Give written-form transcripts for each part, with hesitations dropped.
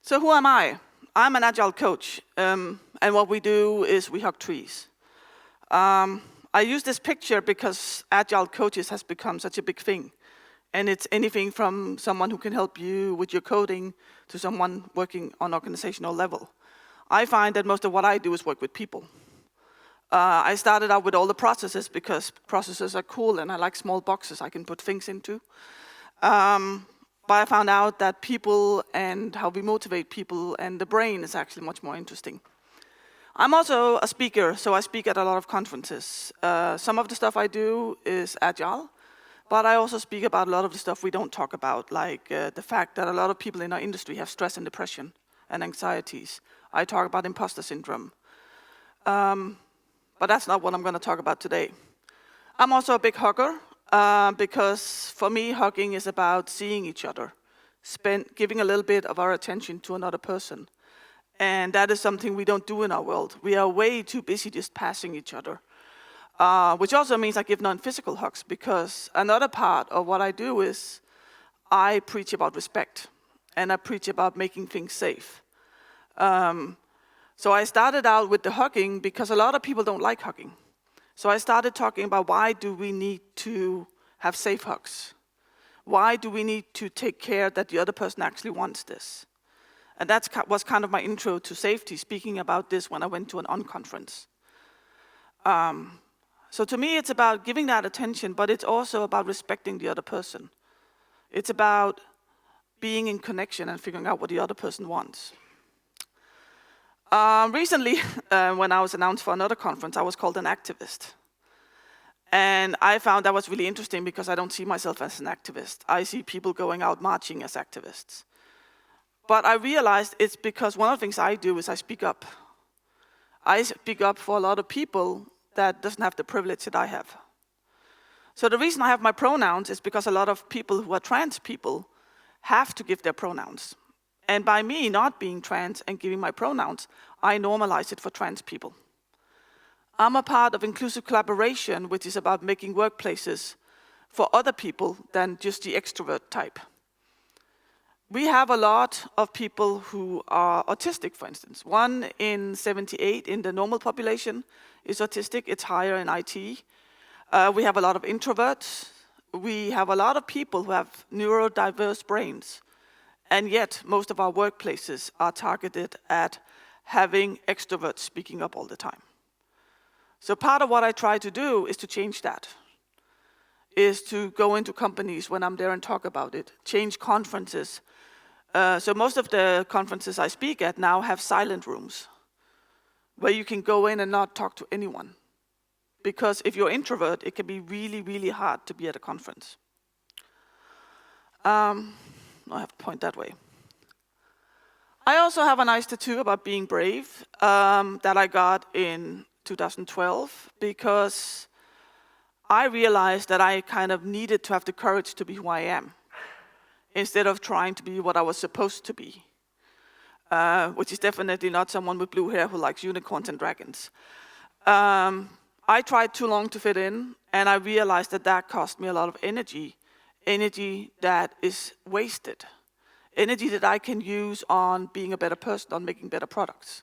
So who am I? I'm an Agile coach, and what we do is we hug trees. I use this picture because Agile coaches has become such a big thing. And it's anything from someone who can help you with your coding to someone working on organizational level. I find that most of what I do is work with people. I started out with all the processes because processes are cool and I like small boxes I can put things into. But I found out that people and how we motivate people and the brain is actually much more interesting. I'm also a speaker, so I speak at a lot of conferences. Some of the stuff I do is Agile, but I also speak about a lot of the stuff we don't talk about, like the fact that a lot of people in our industry have stress and depression and anxieties. I talk about imposter syndrome. But that's not what I'm going to talk about today. I'm also a big hugger, because for me, hugging is about seeing each other, giving a little bit of our attention to another person. And that is something we don't do in our world. We are way too busy just passing each other, which also means I give non-physical hugs, because another part of what I do is I preach about respect, and I preach about making things safe. So I started out with the hugging because a lot of people don't like hugging. So I started talking about why do we need to have safe hugs? Why do we need to take care that the other person actually wants this? And that was kind of my intro to safety, speaking about this when I went to an unconference. So to me, it's about giving that attention, but it's also about respecting the other person. It's about being in connection and figuring out what the other person wants. Recently, when I was announced for another conference, I was called an activist. And I found that was really interesting because I don't see myself as an activist. I see people going out marching as activists. But I realized it's because one of the things I do is I speak up. I speak up for a lot of people that doesn't have the privilege that I have. So the reason I have my pronouns is because a lot of people who are trans people have to give their pronouns. And by me not being trans and giving my pronouns, I normalize it for trans people. I'm a part of inclusive collaboration, which is about making workplaces for other people than just the extrovert type. We have a lot of people who are autistic, for instance. 1 in 78 in the normal population is autistic. It's higher in IT. We have a lot of introverts. We have a lot of people who have neurodiverse brains. And yet, most of our workplaces are targeted at having extroverts speaking up all the time. So part of what I try to do is to change that, is to go into companies when I'm there and talk about it, change conferences. So most of the conferences I speak at now have silent rooms, where you can go in and not talk to anyone. Because if you're an introvert, it can be really, really hard to be at a conference. I have to point that way. I also have a nice tattoo about being brave that I got in 2012 because I realized that I kind of needed to have the courage to be who I am instead of trying to be what I was supposed to be, which is definitely not someone with blue hair who likes unicorns and dragons. I tried too long to fit in, and I realized that that cost me a lot of energy that is wasted, energy that I can use on being a better person, on making better products.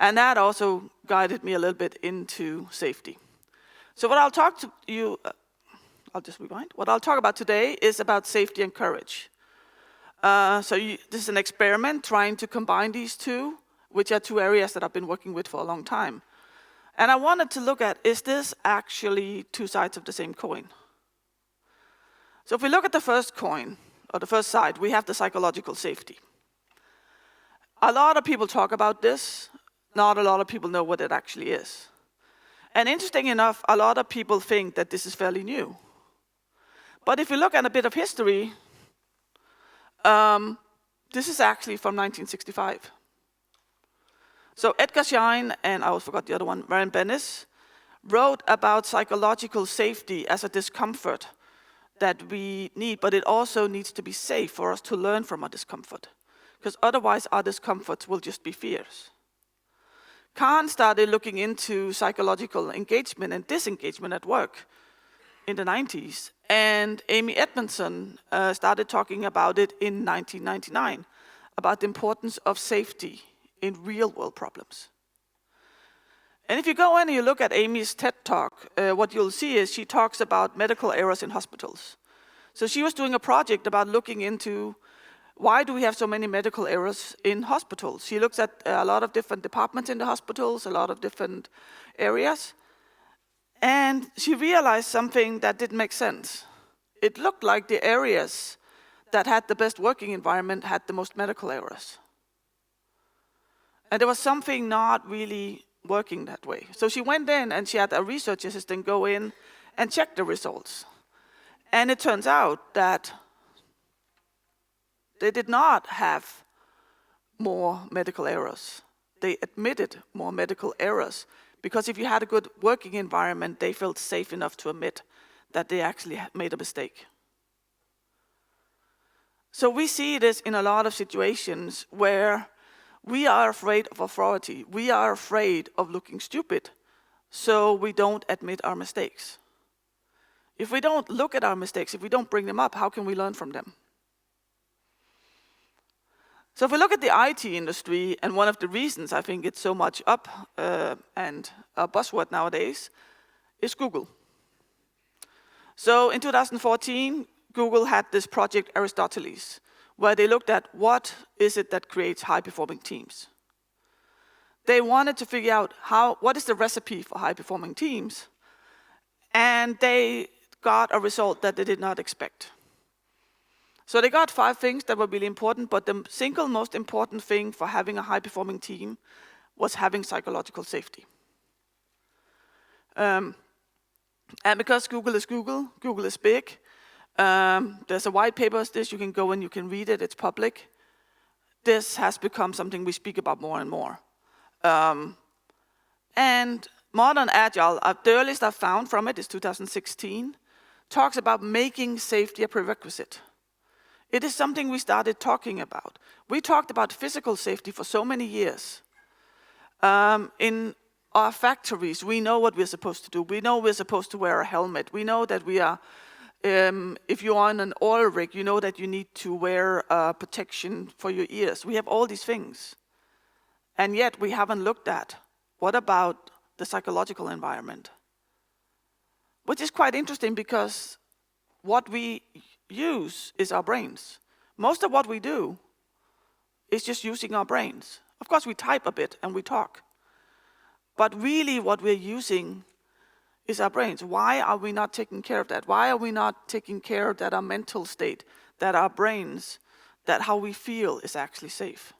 And that also guided me a little bit into safety. So what I'll talk to you, I'll just rewind. What I'll talk about today is about safety and courage. This is an experiment trying to combine these two, which are two areas that I've been working with for a long time. And I wanted to look at, is this actually two sides of the same coin? So if we look at the first coin, or the first side, we have the psychological safety. A lot of people talk about this. Not a lot of people know what it actually is. And interesting enough, a lot of people think that this is fairly new. But if you look at a bit of history, this is actually from 1965. So Edgar Schein, and I always forgot the other one, Warren Bennis, wrote about psychological safety as a discomfort that we need, but it also needs to be safe for us to learn from our discomfort, because otherwise our discomforts will just be fears. Kahn started looking into psychological engagement and disengagement at work in the 90s, and Amy Edmondson started talking about it in 1999, about the importance of safety in real-world problems. And if you go in and you look at Amy's TED Talk, what you'll see is she talks about medical errors in hospitals. So she was doing a project about looking into why do we have so many medical errors in hospitals. She looks at a lot of different departments in the hospitals, a lot of different areas, and she realized something that didn't make sense. It looked like the areas that had the best working environment had the most medical errors. And there was something not really working that way. So she went in and she had a research assistant go in and check the results. And it turns out that they did not have more medical errors. They admitted more medical errors because if you had a good working environment, they felt safe enough to admit that they actually made a mistake. So we see this in a lot of situations where we are afraid of authority. We are afraid of looking stupid, so we don't admit our mistakes. If we don't look at our mistakes, if we don't bring them up, how can we learn from them? So if we look at the IT industry, and one of the reasons I think it's so much up and a buzzword nowadays is Google. So in 2014, Google had this project Aristoteles, where they looked at what is it that creates high-performing teams. They wanted to figure out what is the recipe for high-performing teams, and they got a result that they did not expect. So they got 5 things that were really important, but the single most important thing for having a high-performing team was having psychological safety. And because Google is Google, Google is big, there's a white paper of this, you can go and you can read it, it's public. This has become something we speak about more and more. And Modern Agile, the earliest I've found from it is 2016, talks about making safety a prerequisite. It is something we started talking about. We talked about physical safety for so many years. In our factories, we know what we're supposed to do. We know we're supposed to wear a helmet. We know that we are, if you're on an oil rig, you know that you need to wear protection for your ears. We have all these things. And yet we haven't looked at what about the psychological environment? Which is quite interesting because what we use is our brains. Most of what we do is just using our brains. Of course, we type a bit and we talk. But really what we're using is our brains. Why are we not taking care of that? Why are we not taking care of that our mental state, that our brains, that how we feel is actually safe?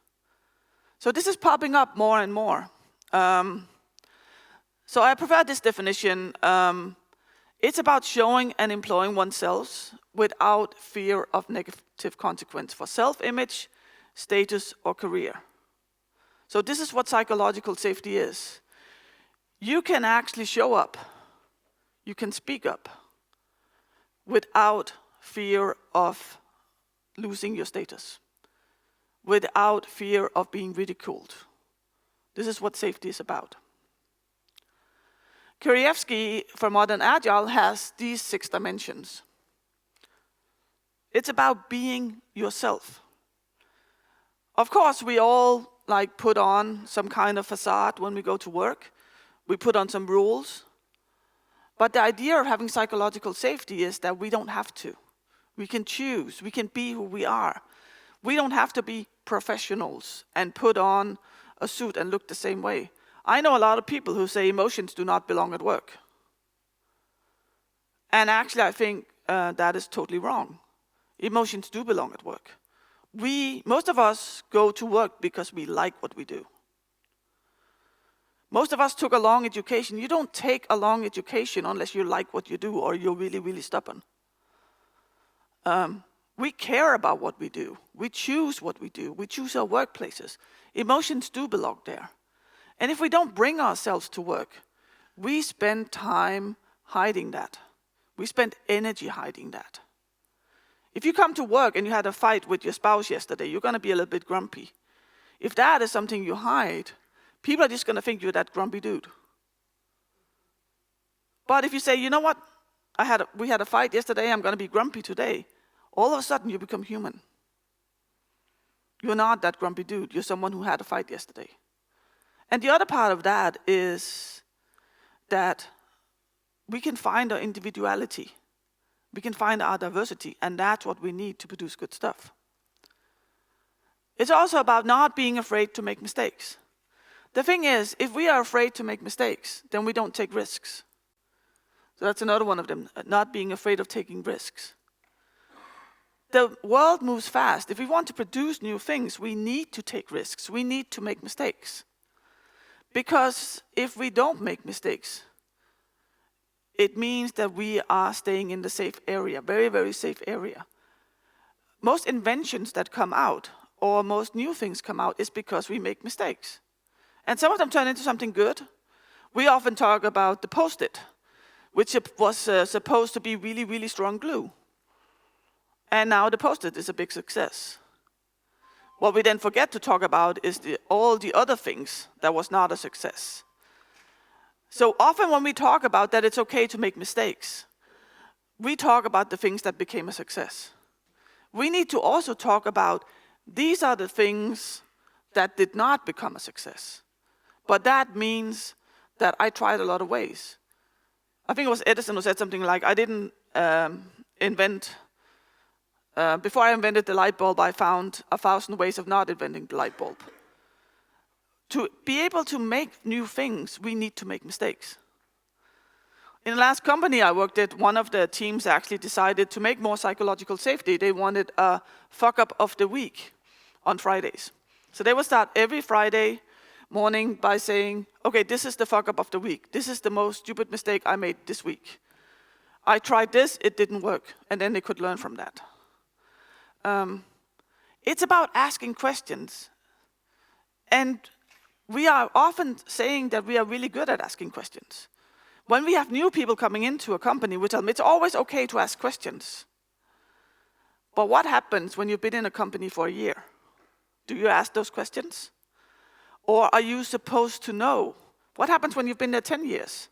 So this is popping up more and more. So I prefer this definition. It's about showing and employing oneself without fear of negative consequence for self-image, status, or career. So this is what psychological safety is. You can actually show up, you can speak up without fear of losing your status, without fear of being ridiculed. This is what safety is about. Krajewski for Modern Agile has these 6 dimensions. It's about being yourself. Of course, we all put on some kind of facade when we go to work. We put on some rules. But the idea of having psychological safety is that we don't have to. We can choose. We can be who we are. We don't have to be professionals and put on a suit and look the same way. I know a lot of people who say emotions do not belong at work. And actually, I think that is totally wrong. Emotions do belong at work. Most of us go to work because we like what we do. Most of us took a long education. You don't take a long education unless you like what you do or you're really, really stubborn. We care about what we do. We choose what we do. We choose our workplaces. Emotions do belong there. And if we don't bring ourselves to work, we spend time hiding that. We spend energy hiding that. If you come to work and you had a fight with your spouse yesterday, you're going to be a little bit grumpy. If that is something you hide, people are just going to think you're that grumpy dude. But if you say, you know what, we had a fight yesterday, I'm going to be grumpy today, all of a sudden you become human. You're not that grumpy dude. You're someone who had a fight yesterday. And the other part of that is that we can find our individuality. We can find our diversity, and that's what we need to produce good stuff. It's also about not being afraid to make mistakes. The thing is, if we are afraid to make mistakes, then we don't take risks. So that's another one of them, not being afraid of taking risks. The world moves fast. If we want to produce new things, we need to take risks. We need to make mistakes. Because if we don't make mistakes, it means that we are staying in the safe area, very, very safe area. Most inventions that come out, or most new things come out, is because we make mistakes. And some of them turn into something good. We often talk about the Post-it, which was supposed to be really, really strong glue. And now the Post-it is a big success. What we then forget to talk about is all the other things that was not a success. So often when we talk about that it's okay to make mistakes, we talk about the things that became a success. We need to also talk about these are the things that did not become a success. But that means that I tried a lot of ways. I think it was Edison who said something like, I didn't before I invented the light bulb, I found 1,000 ways of not inventing the light bulb. To be able to make new things, we need to make mistakes. In the last company I worked at, one of the teams actually decided to make more psychological safety. They wanted a fuck-up of the week on Fridays. So they would start every Friday morning by saying, okay, this is the fuck-up of the week. This is the most stupid mistake I made this week. I tried this, it didn't work. And then they could learn from that. It's about asking questions. And we are often saying that we are really good at asking questions. When we have new people coming into a company, we tell them it's always okay to ask questions. But what happens when you've been in a company for a year? Do you ask those questions? Or are you supposed to know? What happens when you've been there 10 years?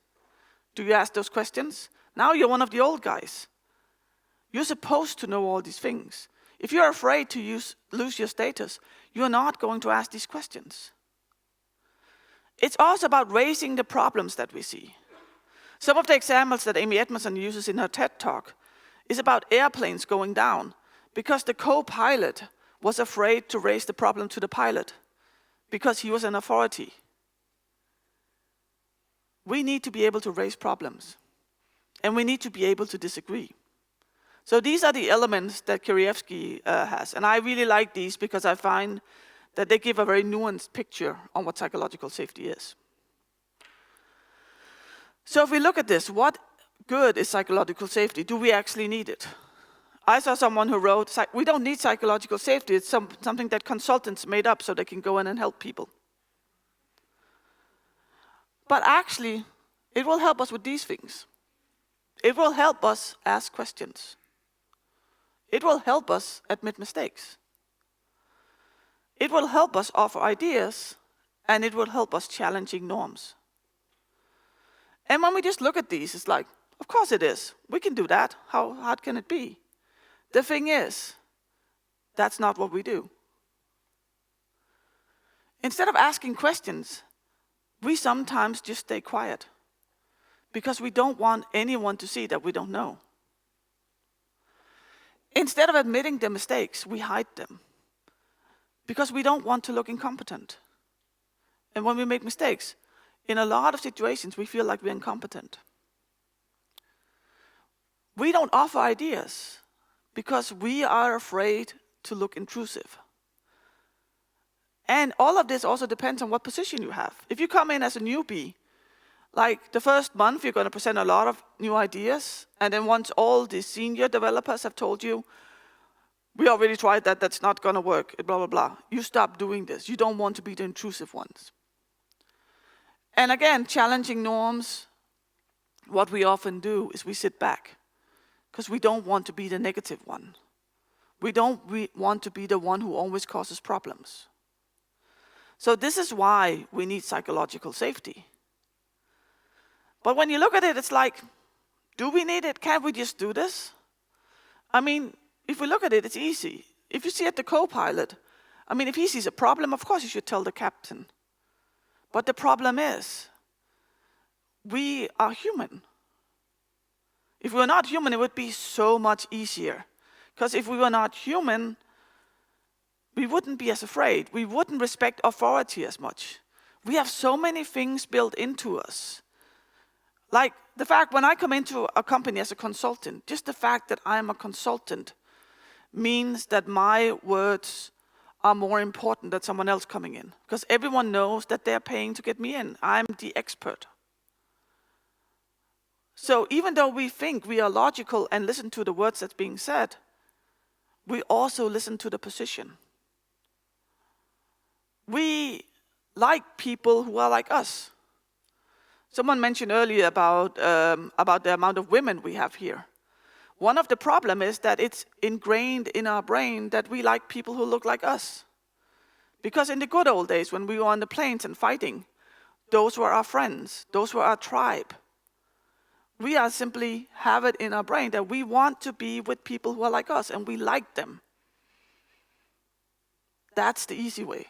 Do you ask those questions? Now you're one of the old guys. You're supposed to know all these things. If you're afraid to lose your status, you're not going to ask these questions. It's also about raising the problems that we see. Some of the examples that Amy Edmondson uses in her TED Talk is about airplanes going down because the co-pilot was afraid to raise the problem to the pilot because he was an authority. We need to be able to raise problems, and we need to be able to disagree. So these are the elements that Kirievsky has, and I really like these because I find that they give a very nuanced picture on what psychological safety is. So if we look at this, what good is psychological safety? Do we actually need it? I saw someone who wrote, we don't need psychological safety, it's something that consultants made up so they can go in and help people. But actually, it will help us with these things. It will help us ask questions. It will help us admit mistakes. It will help us offer ideas, and it will help us challenging norms. And when we just look at these, it's like, of course it is. We can do that. How hard can it be? The thing is, that's not what we do. Instead of asking questions, we sometimes just stay quiet because we don't want anyone to see that we don't know. Instead of admitting the mistakes, we hide them because we don't want to look incompetent. And when we make mistakes, in a lot of situations, we feel like we're incompetent. We don't offer ideas because we are afraid to look intrusive. And all of this also depends on what position you have. If you come in as a newbie, like the first month, you're going to present a lot of new ideas. And then once all the senior developers have told you, we already tried that, that's not going to work, blah, blah, blah. You stop doing this. You don't want to be the intrusive ones. And again, challenging norms, what we often do is we sit back because we don't want to be the negative one. We don't want to be the one who always causes problems. So this is why we need psychological safety. But when you look at it, it's like, do we need it? Can't we just do this? I mean, if we look at it, it's easy. If you see at the co-pilot, I mean, if he sees a problem, of course he should tell the captain. But the problem is, we are human. If we were not human, it would be so much easier. Because if we were not human, we wouldn't be as afraid. We wouldn't respect authority as much. We have so many things built into us. Like the fact when I come into a company as a consultant, just the fact that I am a consultant means that my words are more important than someone else coming in. Because everyone knows that they're paying to get me in. I'm the expert. So even though we think we are logical and listen to the words that's being said, we also listen to the position. We like people who are like us. Someone mentioned earlier about the amount of women we have here. One of the problems is that it's ingrained in our brain that we like people who look like us. Because in the good old days, when we were on the plains and fighting, those were our friends, those were our tribe. We are simply have it in our brain that we want to be with people who are like us, and we like them. That's the easy way.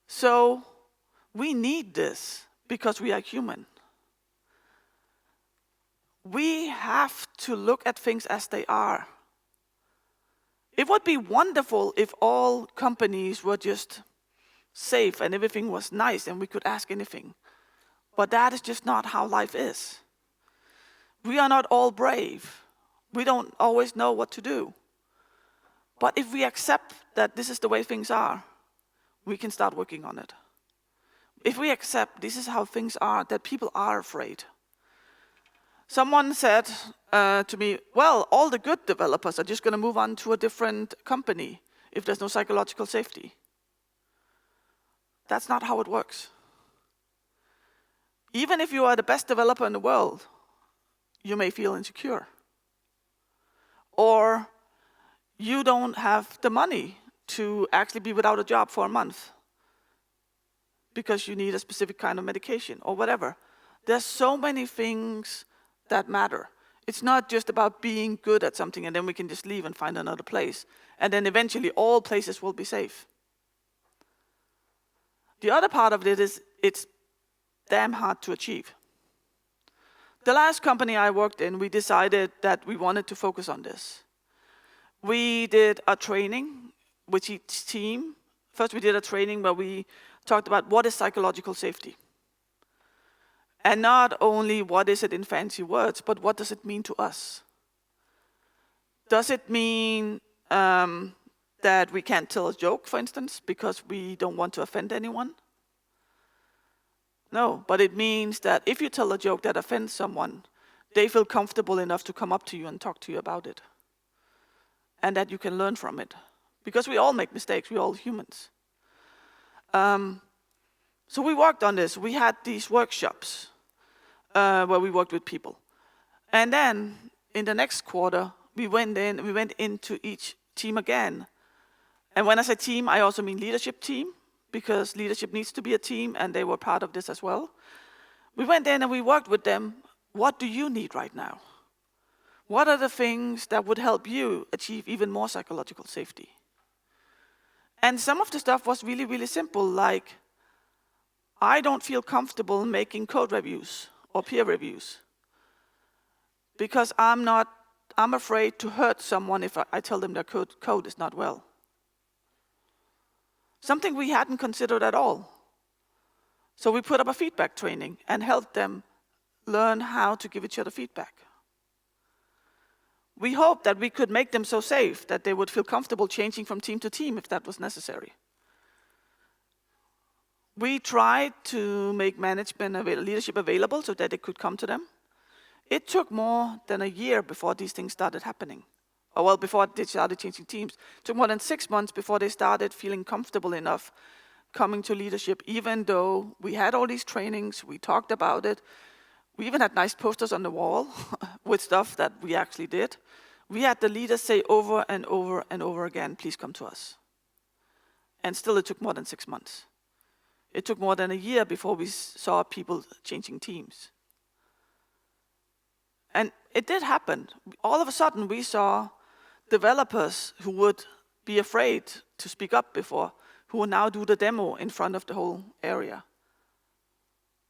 So we need this because we are human. We have to look at things as they are. It would be wonderful if all companies were just safe and everything was nice and we could ask anything. But that is just not how life is. We are not all brave. We don't always know what to do. But if we accept that this is the way things are, we can start working on it. If we accept this is how things are, that people are afraid. Someone said to me, well, all the good developers are just going to move on to a different company if there's no psychological safety. That's not how it works. Even if you are the best developer in the world, you may feel insecure. Or you don't have the money to actually be without a job for a month because you need a specific kind of medication or whatever. There's so many things that matter. It's not just about being good at something and then we can just leave and find another place. And then eventually all places will be safe. The other part of it is it's damn hard to achieve. The last company I worked in, we decided that we wanted to focus on this. We did a training with each team. First we did a training where we talked about what is psychological safety. And not only what is it in fancy words, but what does it mean to us? Does it mean that we can't tell a joke, for instance, because we don't want to offend anyone? No, but it means that if you tell a joke that offends someone, they feel comfortable enough to come up to you and talk to you about it. And that you can learn from it. Because we all make mistakes, we're all humans. So we worked on this. We had these workshops where we worked with people. And then in the next quarter, we went into each team again. And when I say team, I also mean leadership team, because leadership needs to be a team, and they were part of this as well. We went in and we worked with them. What do you need right now? What are the things that would help you achieve even more psychological safety? And some of the stuff was really, really simple, like, I don't feel comfortable making code reviews or peer reviews because I'm afraid to hurt someone if I tell them their code is not well. Something we hadn't considered at all. So we put up a feedback training and helped them learn how to give each other feedback. We hoped that we could make them so safe that they would feel comfortable changing from team to team if that was necessary. We tried to make leadership available so that it could come to them. It took more than a year before these things started happening. Before they started changing teams. It took more than 6 months before they started feeling comfortable enough coming to leadership, even though we had all these trainings, we talked about it. We even had nice posters on the wall with stuff that we actually did. We had the leaders say over and over and over again, please come to us. And still it took more than 6 months. It took more than a year before we saw people changing teams. And it did happen. All of a sudden we saw developers who would be afraid to speak up before, who will now do the demo in front of the whole area.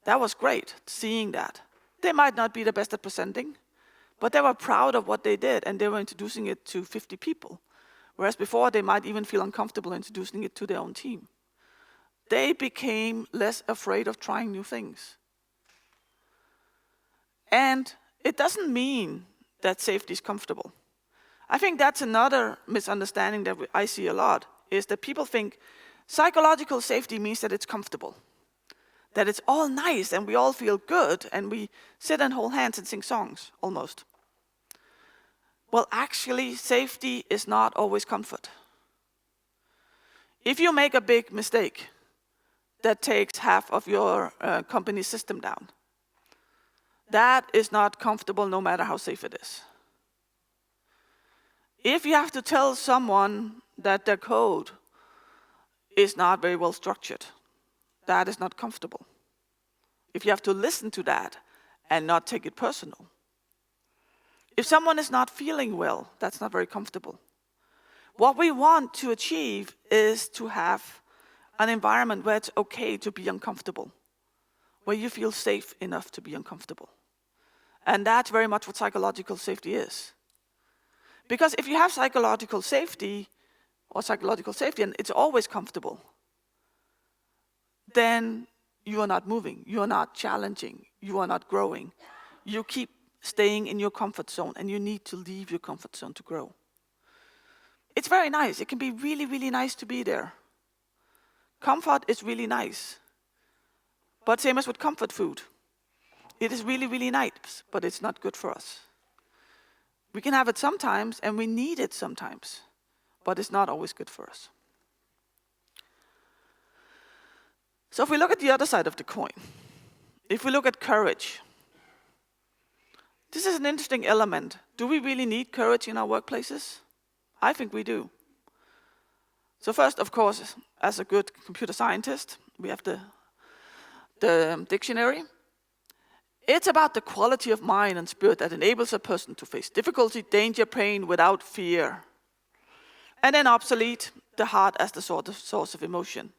That was great, seeing that. They might not be the best at presenting, but they were proud of what they did, and they were introducing it to 50 people. Whereas before, they might even feel uncomfortable introducing it to their own team. They became less afraid of trying new things. And it doesn't mean that safety is comfortable. I think that's another misunderstanding that I see a lot, is that people think psychological safety means that it's comfortable, that it's all nice and we all feel good and we sit and hold hands and sing songs, almost. Well, actually, safety is not always comfort. If you make a big mistake that takes half of your company system down, that is not comfortable no matter how safe it is. If you have to tell someone that their code is not very well structured, that is not comfortable. If you have to listen to that and not take it personal. If someone is not feeling well, that's not very comfortable. What we want to achieve is to have an environment where it's okay to be uncomfortable, where you feel safe enough to be uncomfortable. And that's very much what psychological safety is. Because if you have psychological safety, and it's always comfortable, then you are not moving, you are not challenging, you are not growing. You keep staying in your comfort zone, and you need to leave your comfort zone to grow. It's very nice. It can be really, really nice to be there. Comfort is really nice. But same as with comfort food. It is really, really nice, but it's not good for us. We can have it sometimes, and we need it sometimes, but it's not always good for us. So if we look at the other side of the coin, if we look at courage, this is an interesting element. Do we really need courage in our workplaces? I think we do. So first, of course, as a good computer scientist, we have the dictionary. It's about the quality of mind and spirit that enables a person to face difficulty, danger, pain without fear. And then obsolete, the heart as the source of emotion.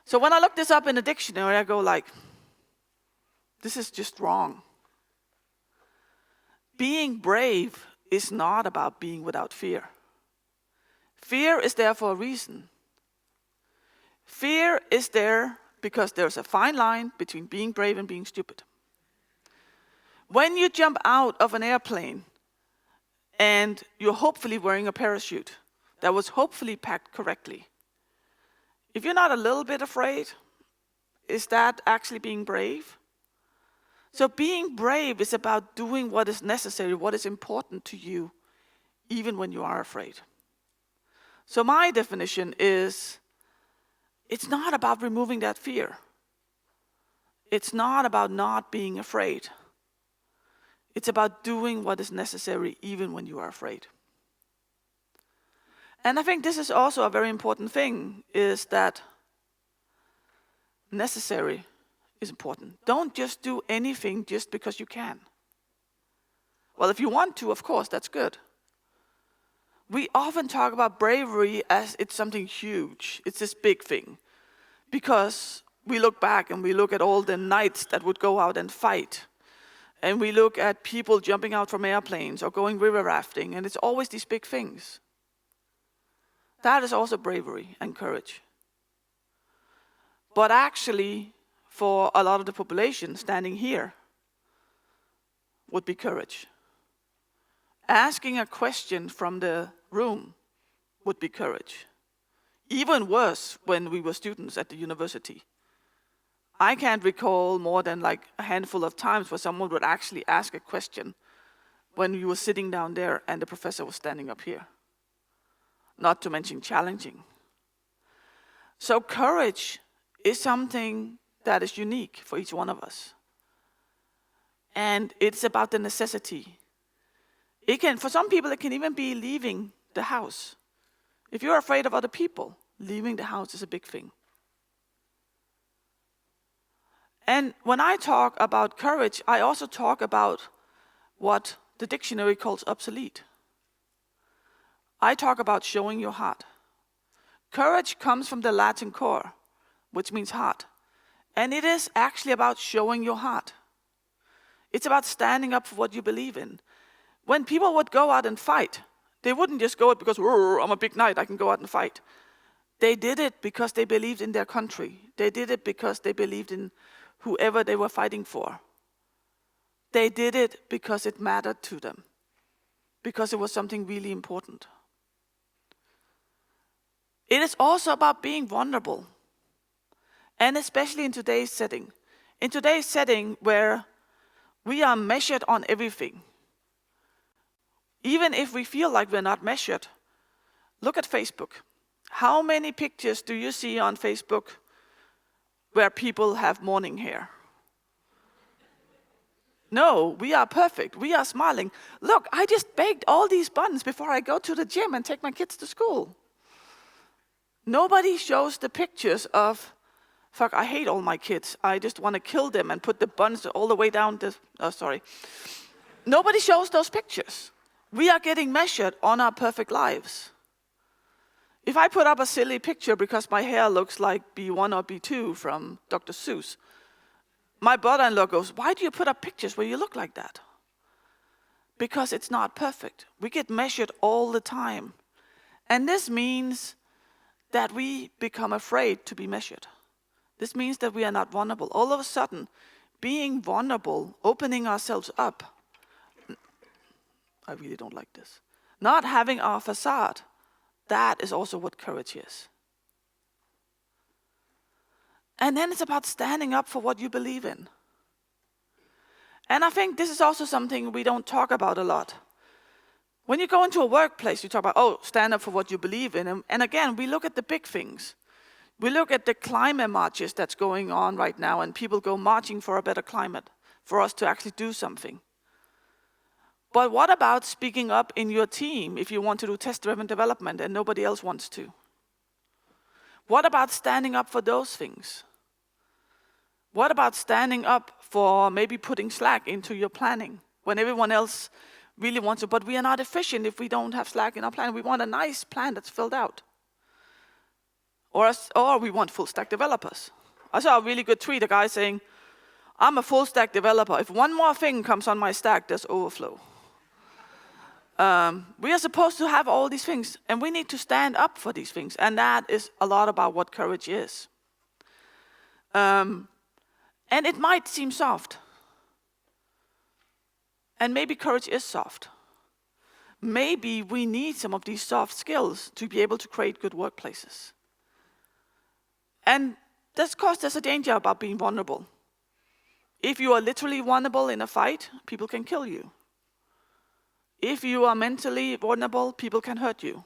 So when I look this up in the dictionary, I go like, this is just wrong. Being brave is not about being without fear. Fear is there for a reason. Fear is there because there's a fine line between being brave and being stupid. When you jump out of an airplane and you're hopefully wearing a parachute that was hopefully packed correctly, if you're not a little bit afraid, is that actually being brave? So being brave is about doing what is necessary, what is important to you, even when you are afraid. So my definition is, it's not about removing that fear. It's not about not being afraid. It's about doing what is necessary even when you are afraid. And I think this is also a very important thing, is that necessary is important. Don't just do anything just because you can. Well, if you want to, of course, that's good. We often talk about bravery as it's something huge. It's this big thing. Because we look back and we look at all the knights that would go out and fight. And we look at people jumping out from airplanes or going river rafting. And it's always these big things. That is also bravery and courage. But actually, for a lot of the population standing here, would be courage. Asking a question from the room would be courage. Even worse when we were students at the university. I can't recall more than like a handful of times where someone would actually ask a question when we were sitting down there and the professor was standing up here. Not to mention challenging. So courage is something that is unique for each one of us. And it's about the necessity. For some people, it can even be leaving the house. If you're afraid of other people, leaving the house is a big thing. And when I talk about courage, I also talk about what the dictionary calls obsolete. I talk about showing your heart. Courage comes from the Latin cor, which means heart. And it is actually about showing your heart. It's about standing up for what you believe in. When people would go out and fight, they wouldn't just go out because, I'm a big knight, I can go out and fight. They did it because they believed in their country. They did it because they believed in whoever they were fighting for. They did it because it mattered to them, because it was something really important. It is also about being vulnerable, and especially in today's setting. In today's setting where we are measured on everything, even if we feel like we're not measured, look at Facebook. How many pictures do you see on Facebook where people have morning hair? No, we are perfect. We are smiling. Look, I just baked all these buns before I go to the gym and take my kids to school. Nobody shows the pictures of, fuck, I hate all my kids. I just want to kill them and put the buns all the way down the, Nobody shows those pictures. We are getting measured on our perfect lives. If I put up a silly picture because my hair looks like B1 or B2 from Dr. Seuss, my brother-in-law goes, why do you put up pictures where you look like that? Because it's not perfect. We get measured all the time. And this means that we become afraid to be measured. This means that we are not vulnerable. All of a sudden, being vulnerable, opening ourselves up, I really don't like this. Not having our facade, that is also what courage is. And then it's about standing up for what you believe in. And I think this is also something we don't talk about a lot. When you go into a workplace, you talk about, stand up for what you believe in. And again, we look at the big things. We look at the climate marches that's going on right now, and people go marching for a better climate, for us to actually do something. But what about speaking up in your team if you want to do test-driven development and nobody else wants to? What about standing up for those things? What about standing up for maybe putting Slack into your planning when everyone else really wants to? But we are not efficient if we don't have Slack in our plan. We want a nice plan that's filled out. Or we want full-stack developers. I saw a really good tweet, a guy saying, I'm a full-stack developer. If one more thing comes on my stack, there's overflow. We are supposed to have all these things, and we need to stand up for these things. And that is a lot about what courage is. And it might seem soft. And maybe courage is soft. Maybe we need some of these soft skills to be able to create good workplaces. And of course, there's a danger about being vulnerable. If you are literally vulnerable in a fight, people can kill you. If you are mentally vulnerable, people can hurt you.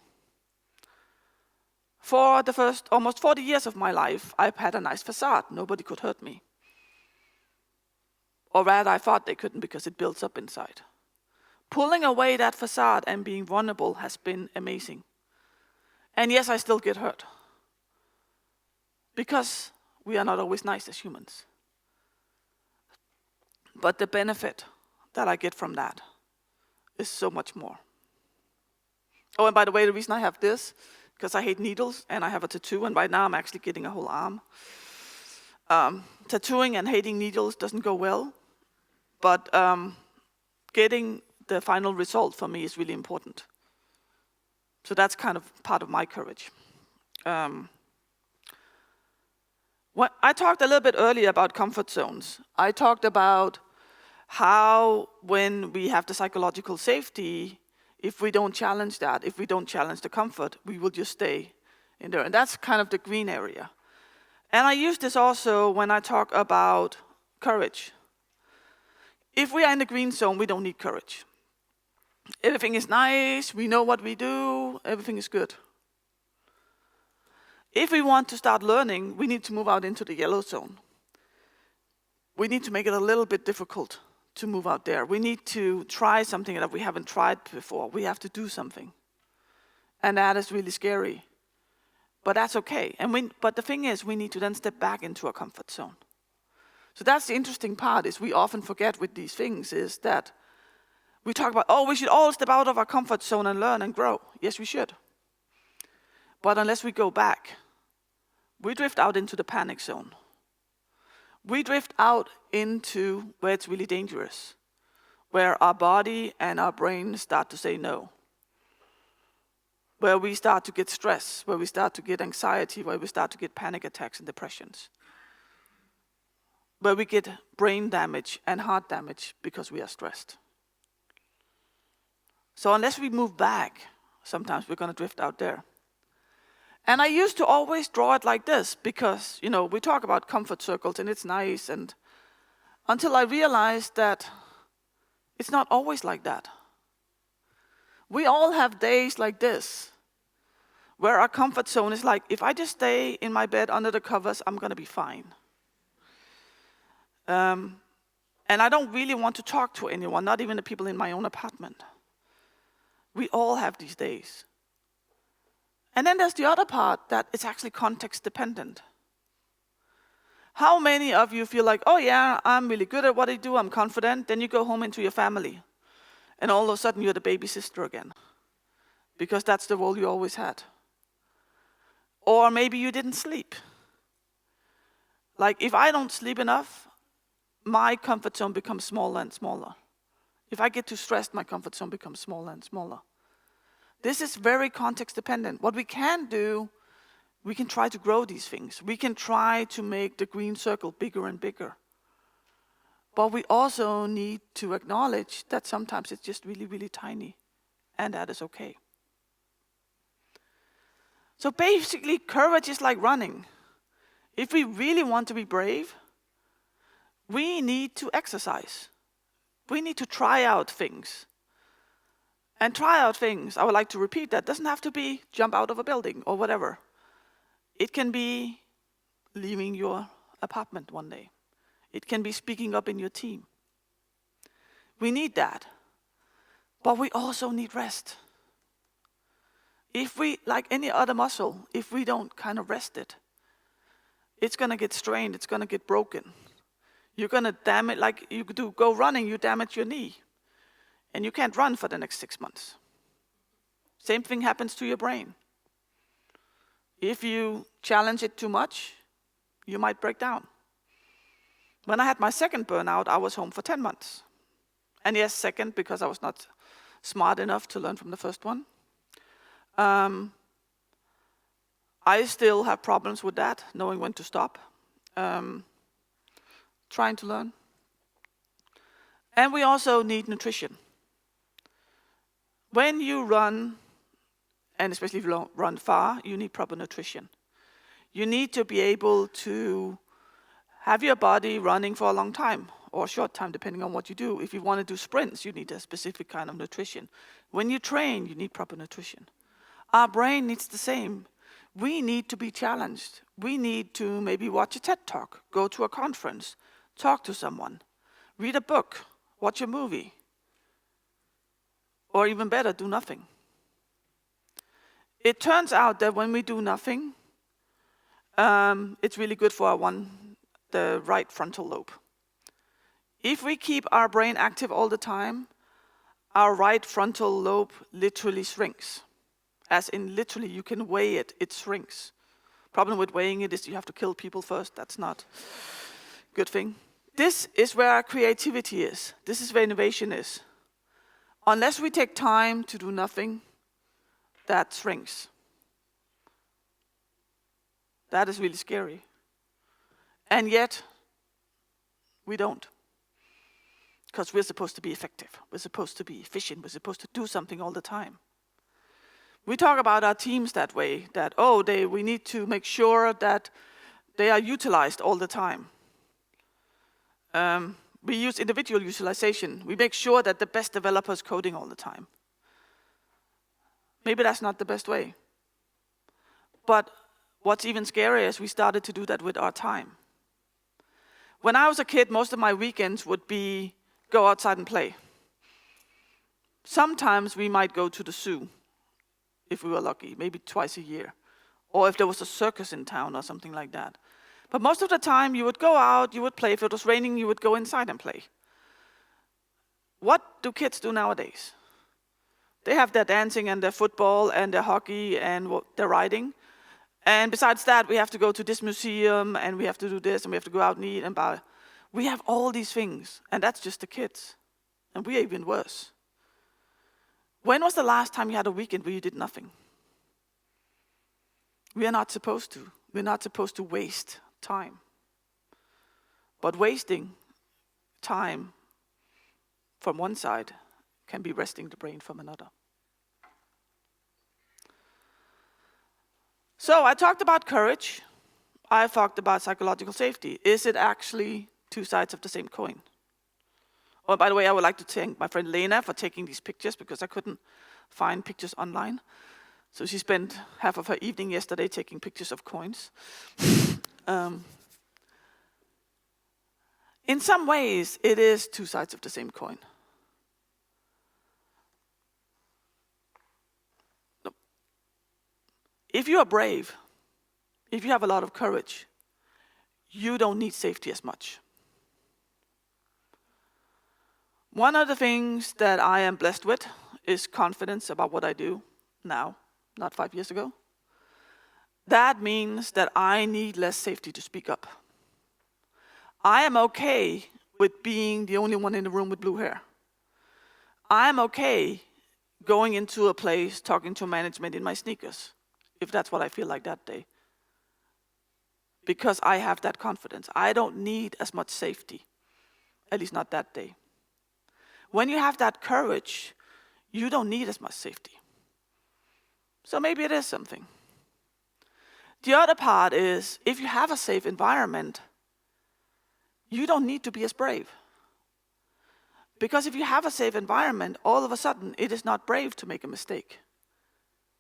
For the first almost 40 years of my life, I've had a nice facade. Nobody could hurt me. Or rather, I thought they couldn't because it builds up inside. Pulling away that facade and being vulnerable has been amazing. And yes, I still get hurt. Because we are not always nice as humans. But the benefit that I get from that is so much more. Oh, and by the way, the reason I have this, because I hate needles and I have a tattoo, and right now I'm actually getting a whole arm. Tattooing and hating needles doesn't go well, but getting the final result for me is really important. So that's kind of part of my courage. I talked a little bit earlier about comfort zones. I talked about how when we have the psychological safety, if we don't challenge that, if we don't challenge the comfort, we will just stay in there. And that's kind of the green area. And I use this also when I talk about courage. If we are in the green zone, we don't need courage. Everything is nice, we know what we do, everything is good. If we want to start learning, we need to move out into the yellow zone. We need to make it a little bit difficult to move out there. We need to try something that we haven't tried before. We have to do something. And that is really scary. But that's okay. But the thing is, we need to then step back into a comfort zone. So that's the interesting part, is we often forget with these things, is that We talk about, oh, we should all step out of our comfort zone and learn and grow. Yes, we should. But unless we go back, we drift out into the panic zone. We drift out into where it's really dangerous, where our body and our brain start to say no, where we start to get stress, where we start to get anxiety, where we start to get panic attacks and depressions, where we get brain damage and heart damage because we are stressed. So unless we move back, sometimes we're going to drift out there. And I used to always draw it like this because, we talk about comfort circles and it's nice, and until I realized that it's not always like that. We all have days like this where our comfort zone is like, if I just stay in my bed under the covers, I'm going to be fine. And I don't really want to talk to anyone, not even the people in my own apartment. We all have these days. And then there's the other part that it's actually context dependent. How many of you feel like, oh yeah, I'm really good at what I do, I'm confident, then you go home into your family, and all of a sudden you're the baby sister again, because that's the role you always had. Or maybe you didn't sleep. Like if I don't sleep enough, my comfort zone becomes smaller and smaller. If I get too stressed, my comfort zone becomes smaller and smaller. This is very context dependent. What we can do, we can try to grow these things. We can try to make the green circle bigger and bigger. But we also need to acknowledge that sometimes it's just really, really tiny, and that is okay. So basically, courage is like running. If we really want to be brave, we need to exercise. We need to try out things. And try out things, I would like to repeat that, doesn't have to be jump out of a building or whatever. It can be leaving your apartment one day. It can be speaking up in your team. We need that. But we also need rest. If we, like any other muscle, if we don't kind of rest it, it's going to get strained, it's going to get broken. You're going to damage, like you do go running, you damage your knee. And you can't run for the next 6 months. Same thing happens to your brain. If you challenge it too much, you might break down. When I had my second burnout, I was home for 10 months. And yes, second, because I was not smart enough to learn from the first one. I still have problems with that, knowing when to stop. Trying to learn. And we also need nutrition. When you run, and especially if you run far, you need proper nutrition. You need to be able to have your body running for a long time, or a short time, depending on what you do. If you want to do sprints, you need a specific kind of nutrition. When you train, you need proper nutrition. Our brain needs the same. We need to be challenged. We need to maybe watch a TED Talk, go to a conference, talk to someone, read a book, watch a movie. Or even better, do nothing. It turns out that when we do nothing, it's really good for the right frontal lobe. If we keep our brain active all the time, our right frontal lobe literally shrinks. As in literally, you can weigh it, it shrinks. Problem with weighing it is you have to kill people first. That's not a good thing. This is where our creativity is. This is where innovation is. Unless we take time to do nothing, that shrinks. That is really scary. And yet, we don't. Because we're supposed to be effective. We're supposed to be efficient. We're supposed to do something all the time. We talk about our teams that way, that, we need to make sure that they are utilized all the time. We use individual utilization. We make sure that the best developer is coding all the time. Maybe that's not the best way. But what's even scarier is we started to do that with our time. When I was a kid, most of my weekends would be go outside and play. Sometimes we might go to the zoo, if we were lucky, maybe twice a year. Or if there was a circus in town or something like that. But most of the time, you would go out, you would play. If it was raining, you would go inside and play. What do kids do nowadays? They have their dancing and their football and their hockey and their riding. And besides that, we have to go to this museum and we have to do this and we have to go out and eat and buy. We have all these things, and that's just the kids. And we are even worse. When was the last time you had a weekend where you did nothing? We are not supposed to. We're not supposed to waste time. But wasting time from one side can be resting the brain from another. So I talked about courage. I talked about psychological safety. Is it actually two sides of the same coin? Oh, by the way, I would like to thank my friend Lena for taking these pictures because I couldn't find pictures online. So she spent half of her evening yesterday taking pictures of coins. In some ways, it is two sides of the same coin. If you are brave, if you have a lot of courage, you don't need safety as much. One of the things that I am blessed with is confidence about what I do now, not 5 years ago. That means that I need less safety to speak up. I am okay with being the only one in the room with blue hair. I am okay going into a place, talking to management in my sneakers, if that's what I feel like that day. Because I have that confidence. I don't need as much safety, at least not that day. When you have that courage, you don't need as much safety. So maybe it is something. The other part is, if you have a safe environment, you don't need to be as brave. Because if you have a safe environment, all of a sudden, it is not brave to make a mistake.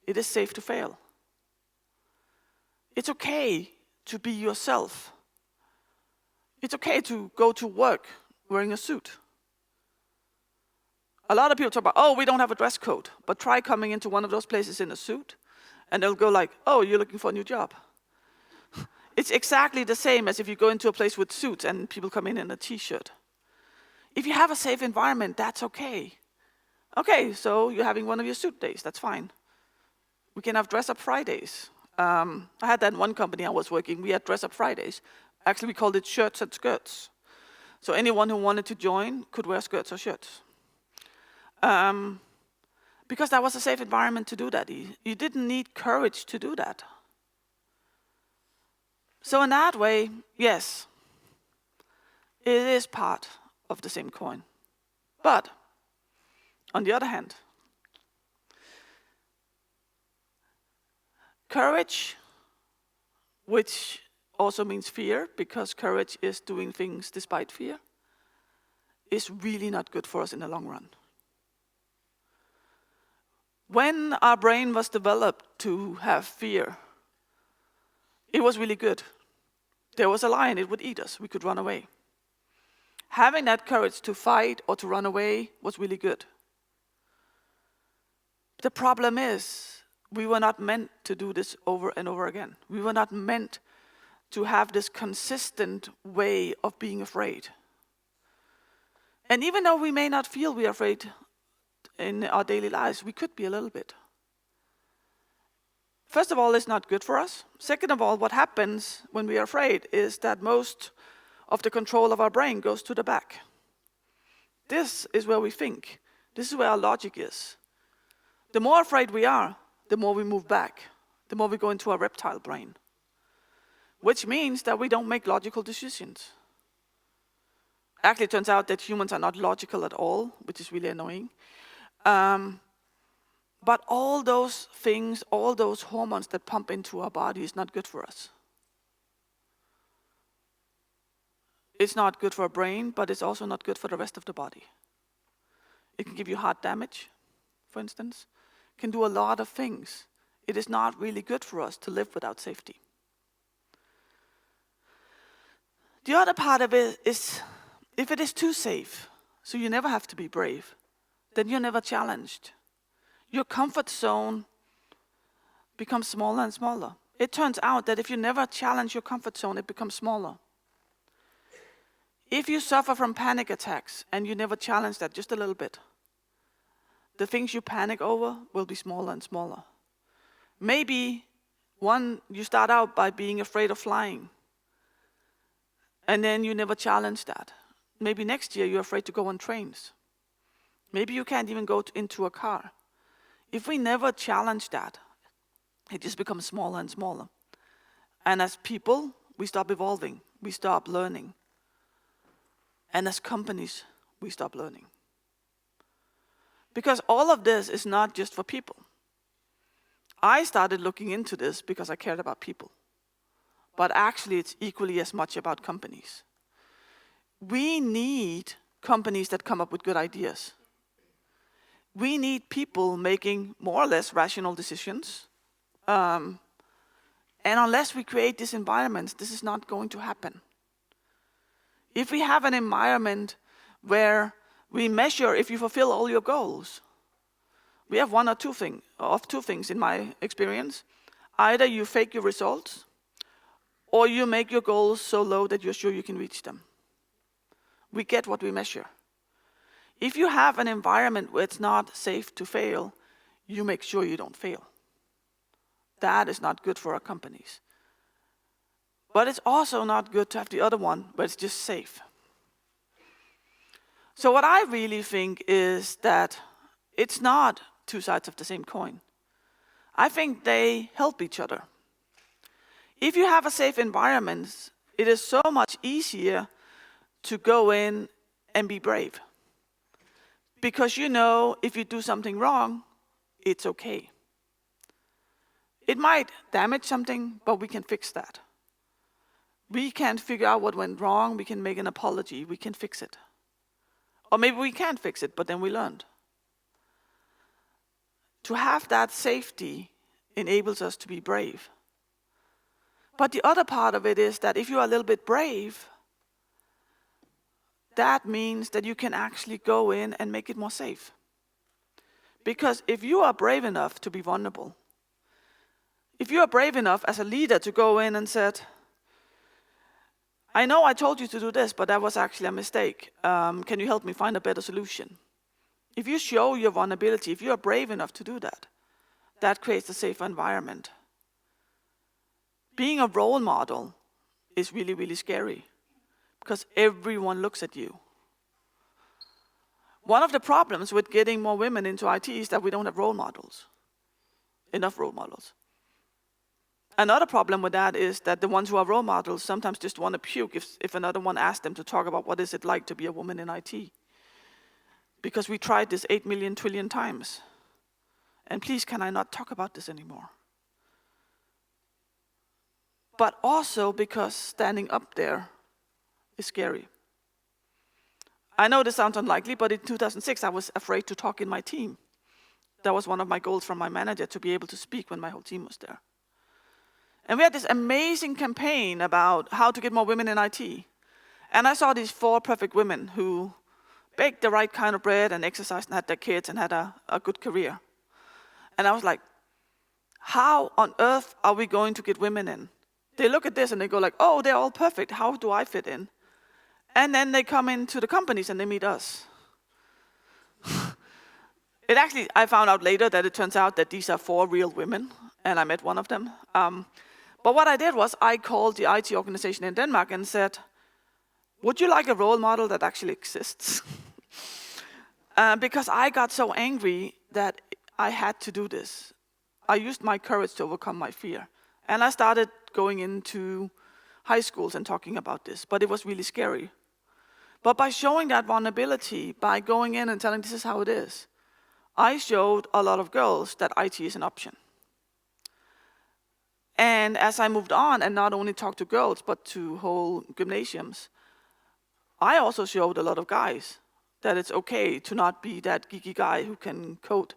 It is safe to fail. It's okay to be yourself. It's okay to go to work wearing a suit. A lot of people talk about, oh, we don't have a dress code, but try coming into one of those places in a suit, and they'll go like, oh, you're looking for a new job. It's exactly the same as if you go into a place with suits and people come in a t-shirt. If you have a safe environment, that's okay. Okay, so you're having one of your suit days, that's fine. We can have dress-up Fridays. I had that in one company I was working, we had dress-up Fridays. Actually, we called it shirts and skirts. So anyone who wanted to join could wear skirts or shirts. Because that was a safe environment to do that. You didn't need courage to do that. So in that way, yes, it is part of the same coin. But, on the other hand, courage, which also means fear, because courage is doing things despite fear, is really not good for us in the long run. When our brain was developed to have fear, it was really good. There was a lion, it would eat us, we could run away. Having that courage to fight or to run away was really good. The problem is, we were not meant to do this over and over again. We were not meant to have this consistent way of being afraid. And even though we may not feel we are afraid in our daily lives, we could be a little bit. First of all, it's not good for us. Second of all, what happens when we are afraid is that most of the control of our brain goes to the back. This is where we think. This is where our logic is. The more afraid we are, the more we move back, the more we go into our reptile brain, which means that we don't make logical decisions. Actually, it turns out that humans are not logical at all, which is really annoying. But all those things, all those hormones that pump into our body is not good for us. It's not good for our brain, but it's also not good for the rest of the body. It can give you heart damage, for instance. It can do a lot of things. It is not really good for us to live without safety. The other part of it is, if it is too safe, so you never have to be brave, then you're never challenged. Your comfort zone becomes smaller and smaller. It turns out that if you never challenge your comfort zone, it becomes smaller. If you suffer from panic attacks and you never challenge that just a little bit, the things you panic over will be smaller and smaller. Maybe you start out by being afraid of flying, and then you never challenge that. Maybe next year you're afraid to go on trains. Maybe you can't even go into a car. If we never challenge that, it just becomes smaller and smaller. And as people, we stop evolving, we stop learning. And as companies, we stop learning. Because all of this is not just for people. I started looking into this because I cared about people. But actually, it's equally as much about companies. We need companies that come up with good ideas. We need people making more or less rational decisions. And unless we create these environments, this is not going to happen. If we have an environment where we measure if you fulfill all your goals, we have one or two things in my experience. Either you fake your results, or you make your goals so low that you're sure you can reach them. We get what we measure. If you have an environment where it's not safe to fail, you make sure you don't fail. That is not good for our companies. But it's also not good to have the other one, where it's just safe. So what I really think is that it's not two sides of the same coin. I think they help each other. If you have a safe environment, it is so much easier to go in and be brave. Because you know if you do something wrong, it's okay. It might damage something, but we can fix that. We can figure out what went wrong, we can make an apology, we can fix it. Or maybe we can't fix it, but then we learned. To have that safety enables us to be brave. But the other part of it is that if you are a little bit brave, that means that you can actually go in and make it more safe. Because if you are brave enough to be vulnerable, if you are brave enough as a leader to go in and said, I know I told you to do this, but that was actually a mistake. Can you help me find a better solution? If you show your vulnerability, if you are brave enough to do that, that creates a safer environment. Being a role model is really, really scary because everyone looks at you. One of the problems with getting more women into IT is that we don't have role models, enough role models. Another problem with that is that the ones who are role models sometimes just want to puke if another one asks them to talk about what is it like to be a woman in IT. Because we tried this 8 million trillion times. And please, can I not talk about this anymore? But also because standing up there is scary. I know this sounds unlikely, but in 2006 I was afraid to talk in my team. That was one of my goals from my manager, to be able to speak when my whole team was there. And we had this amazing campaign about how to get more women in IT. And I saw these 4 perfect women who baked the right kind of bread and exercised and had their kids and had a good career. And I was like, how on earth are we going to get women in? They look at this and they go like, oh, they're all perfect. How do I fit in? And then they come into the companies and they meet us. I found out later that it turns out that these are 4 real women, and I met one of them. But what I did was I called the IT organization in Denmark and said, would you like a role model that actually exists? Because I got so angry that I had to do this. I used my courage to overcome my fear. And I started going into high schools and talking about this, but it was really scary. But by showing that vulnerability, by going in and telling this is how it is, I showed a lot of girls that IT is an option. And as I moved on and not only talked to girls, but to whole gymnasiums, I also showed a lot of guys that it's okay to not be that geeky guy who can code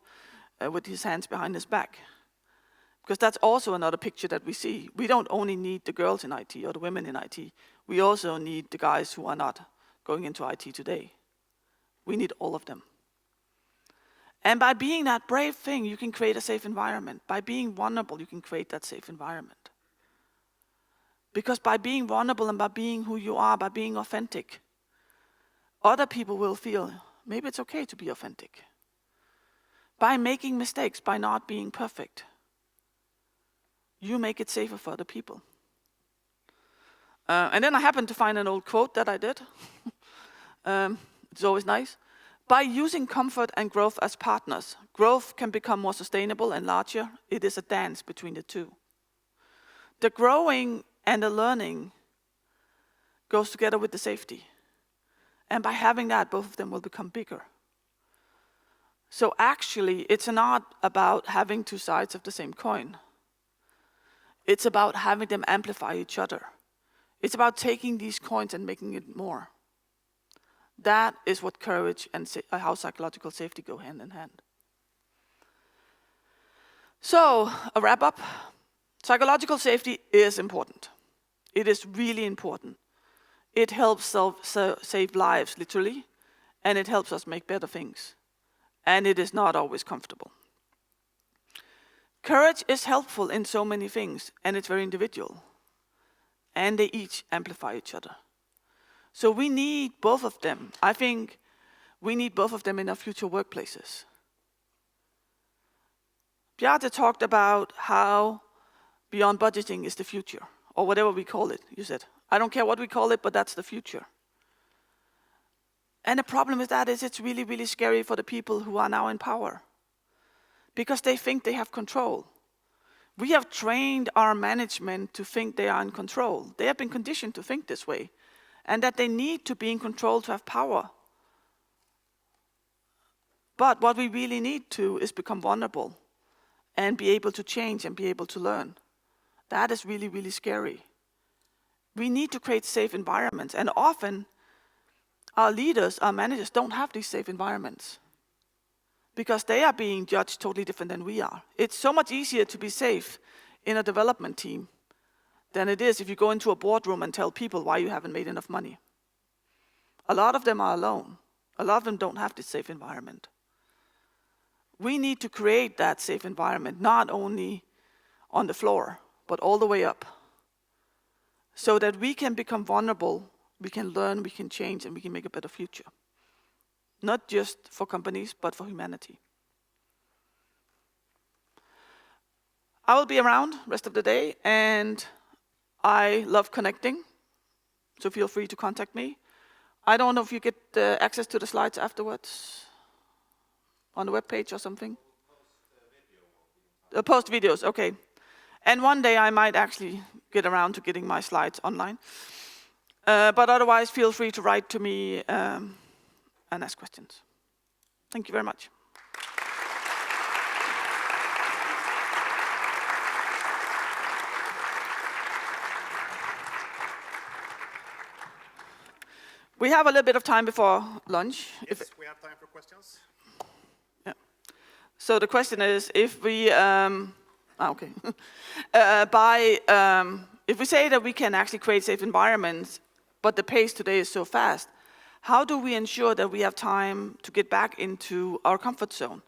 with his hands behind his back. Because that's also another picture that we see. We don't only need the girls in IT or the women in IT. We also need the guys who are not going into IT today. We need all of them. And by being that brave thing, you can create a safe environment. By being vulnerable, you can create that safe environment. Because by being vulnerable and by being who you are, by being authentic, other people will feel maybe it's okay to be authentic. By making mistakes, by not being perfect, you make it safer for other people. And then I happened to find an old quote that I did. It's always nice. By using comfort and growth as partners, growth can become more sustainable and larger. It is a dance between the two. The growing and the learning goes together with the safety. And by having that, both of them will become bigger. So actually, it's not about having two sides of the same coin. It's about having them amplify each other. It's about taking these coins and making it more. That is what courage and how psychological safety go hand in hand. So, a wrap up. Psychological safety is important. It is really important. It helps save lives, literally, and it helps us make better things. And it is not always comfortable. Courage is helpful in so many things, and it's very individual. And they each amplify each other. So we need both of them. I think we need both of them in our future workplaces. Gitte talked about how beyond budgeting is the future, or whatever we call it, you said. I don't care what we call it, but that's the future. And the problem with that is it's really, really scary for the people who are now in power, because they think they have control. We have trained our management to think they are in control. They have been conditioned to think this way, and that they need to be in control to have power. But what we really need to is become vulnerable and be able to change and be able to learn. That is really, really scary. We need to create safe environments, and often our leaders, our managers don't have these safe environments because they are being judged totally different than we are. It's so much easier to be safe in a development team than it is if you go into a boardroom and tell people why you haven't made enough money. A lot of them are alone. A lot of them don't have this safe environment. We need to create that safe environment, not only on the floor, but all the way up, so that we can become vulnerable, we can learn, we can change, and we can make a better future. Not just for companies, but for humanity. I will be around the rest of the day, and I love connecting, so feel free to contact me. I don't know if you get access to the slides afterwards, on the webpage or something. Post videos, okay. And one day I might actually get around to getting my slides online. But otherwise, feel free to write to me and ask questions. Thank you very much. We have a little bit of time before lunch. Yes, we have time for questions. Yeah. So the question is, if we if we say that we can actually create safe environments, but the pace today is so fast, how do we ensure that we have time to get back into our comfort zone,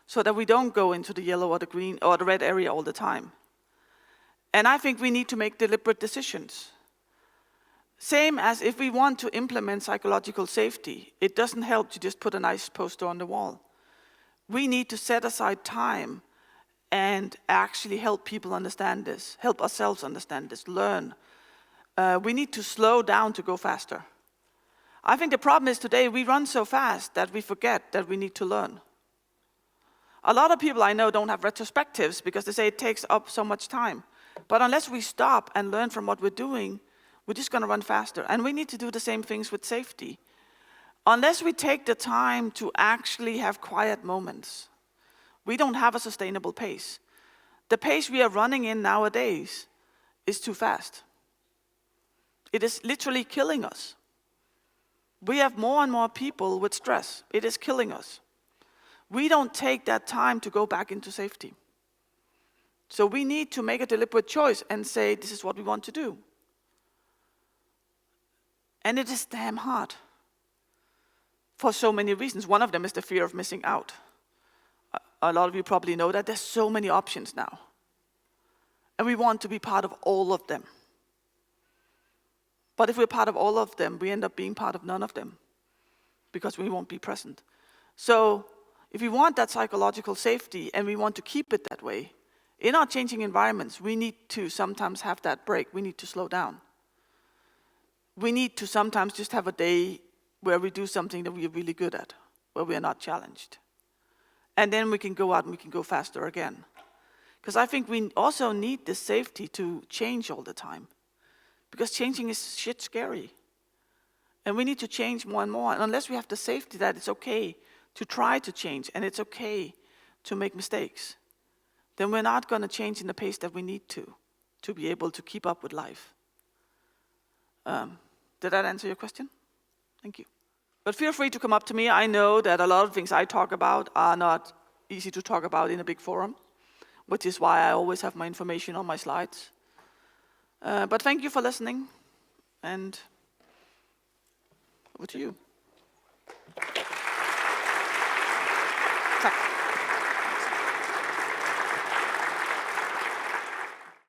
so that we don't go into the yellow or the green or the red area all the time? And I think we need to make deliberate decisions. Same as if we want to implement psychological safety, it doesn't help to just put a nice poster on the wall. We need to set aside time and actually help people understand this, help ourselves understand this, learn. We need to slow down to go faster. I think the problem is today we run so fast that we forget that we need to learn. A lot of people I know don't have retrospectives because they say it takes up so much time. But unless we stop and learn from what we're doing, we're just going to run faster. And we need to do the same things with safety. Unless we take the time to actually have quiet moments, we don't have a sustainable pace. The pace we are running in nowadays is too fast. It is literally killing us. We have more and more people with stress. It is killing us. We don't take that time to go back into safety. So we need to make a deliberate choice and say, this is what we want to do. And it is damn hard for so many reasons. One of them is the fear of missing out. A lot of you probably know that there's so many options now. And we want to be part of all of them. But if we're part of all of them, we end up being part of none of them. because we won't be present. So if we want that psychological safety and we want to keep it that way, in our changing environments, we need to sometimes have that break. We need to slow down. We need to sometimes just have a day where we do something that we're really good at, where we are not challenged. And then we can go out and we can go faster again. Because I think we also need this safety to change all the time. Because changing is shit scary. And we need to change more and more. And unless we have the safety that it's okay to try to change and it's okay to make mistakes, then we're not going to change in the pace that we need to be able to keep up with life. Did that answer your question? Thank you. But feel free to come up to me. I know that a lot of things I talk about are not easy to talk about in a big forum, which is why I always have my information on my slides. But thank you for listening, and over to you.